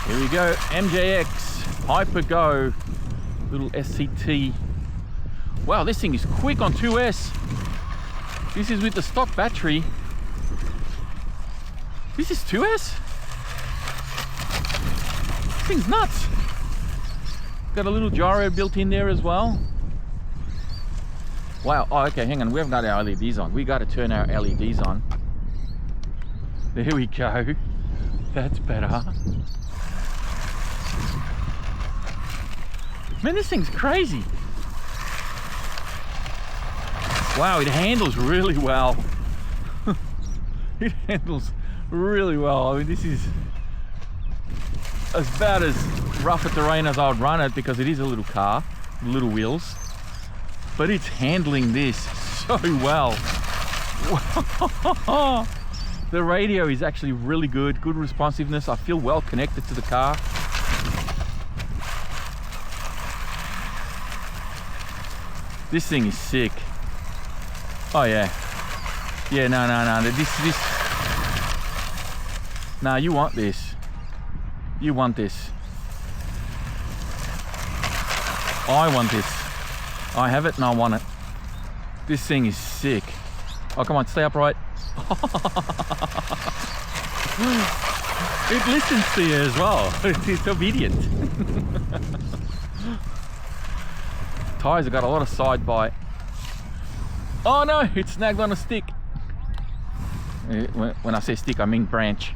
Here we go, MJX Hyper Go, little SCT. Wow, this thing is quick on 2S. This is with the stock battery. This is 2S? This thing's nuts. Got a little gyro built in there as well. Wow, oh, okay, hang on, we haven't got our LEDs on. We got to turn our LEDs on. There we go. That's better. Man, this thing's crazy. Wow, it handles really well. It handles really well. I mean, this is about as rough a terrain as I would run it because it is a little car, little wheels. But it's handling this so well. The radio is actually really good, good responsiveness. I feel well connected to the car. This thing is sick. Oh yeah. Yeah, no. Nah, you want this. You want this. I want this. I have it and I want it. This thing is sick. Oh, come on, stay upright. It listens to you as well. It's obedient. Tires have got a lot of side bite. Oh no, it snagged on a stick. When I say stick, I mean branch.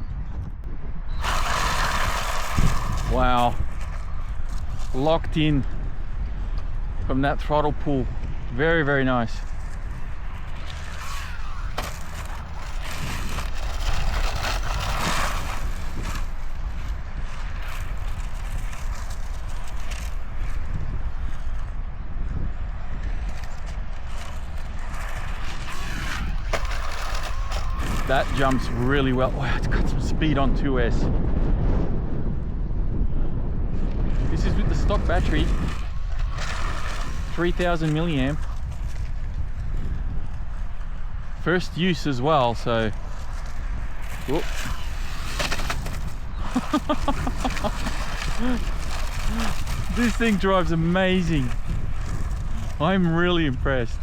Wow. Locked in from that throttle pull. Very, very nice. That jumps really well. Wow, it's got some speed on 2S. This is with the stock battery, 3000 milliamp. First use as well, so. This thing drives amazing. I'm really impressed.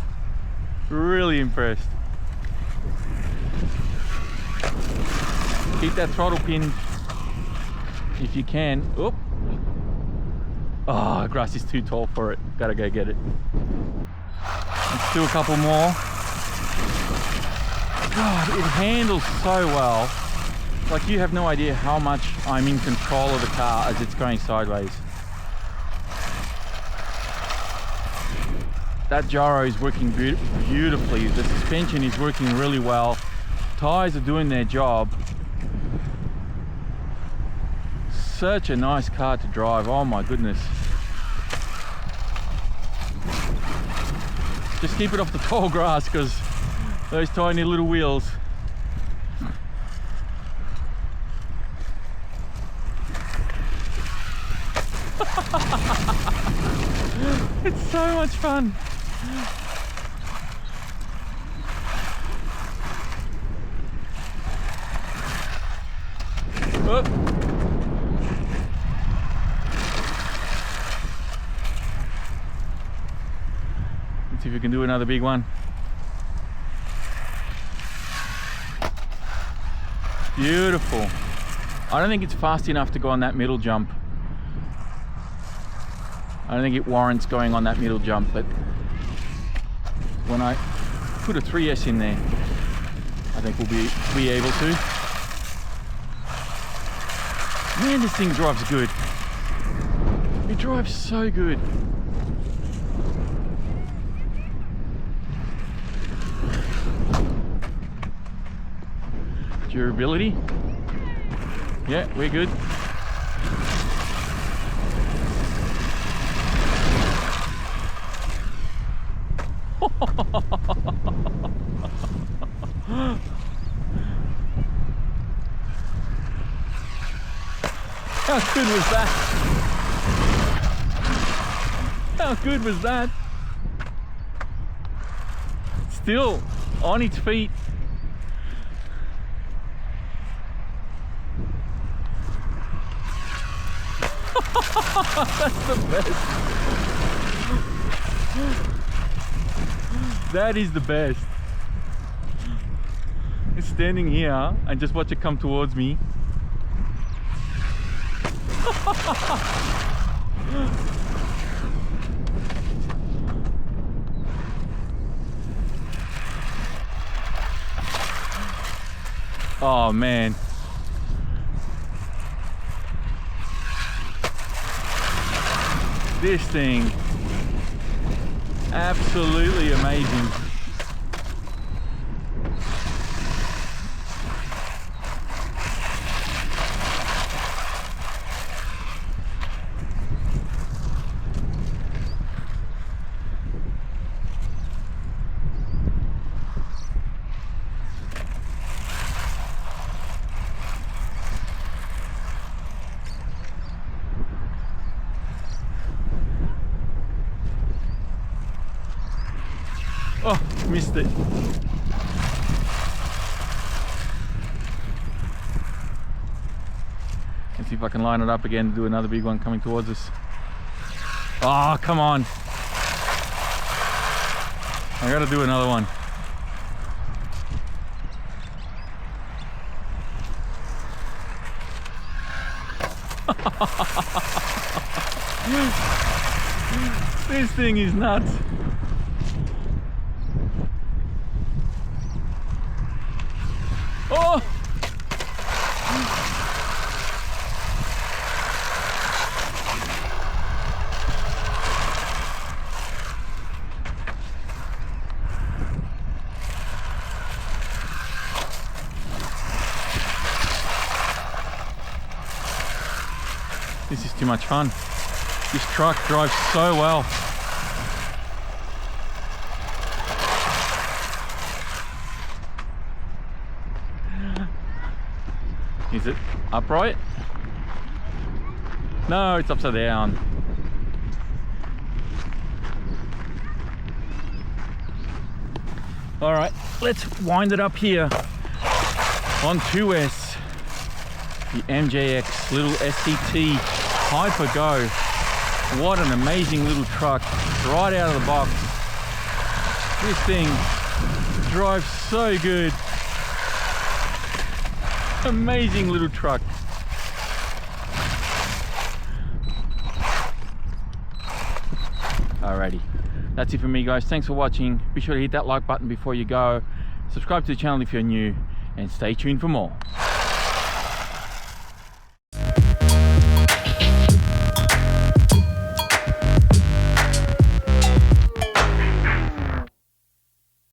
Really impressed. Keep that throttle pinned if you can. Oop. Oh, grass is too tall for it. Gotta go get it. Let's do a couple more. God, it handles so well. Like, you have no idea how much I'm in control of the car as it's going sideways. That gyro is working beautifully. The suspension is working really well. Tires are doing their job. Such a nice car to drive. Oh my goodness. Just keep it off the tall grass because those tiny little wheels. It's so much fun. Oh. See if we can do another big one. Beautiful. I don't think it's fast enough to go on that middle jump. I don't think it warrants going on that middle jump, but when I put a 3S in there, I think we'll be able to. Man, this thing drives good. It drives so good. Durability. Yeah, we're good. How good was that? How good was that? Still on its feet. That's the best. That is the best. It's standing here and just watch it come towards me. Oh man. This thing, absolutely amazing. Oh, missed it. Let's see if I can line it up again to do another big one coming towards us. Oh, come on. I gotta do another one. This thing is nuts. Oh! This is too much fun. This truck drives so well. Is it upright? No, it's upside down. All right, let's wind it up here on 2S. The MJX little SCT Hyper Go. What an amazing little truck, right out of the box. This thing drives so good. Amazing little truck. Alrighty, that's it for me guys. Thanks for watching. Be sure to hit that like button before you go. Subscribe to the channel if you're new and stay tuned for more.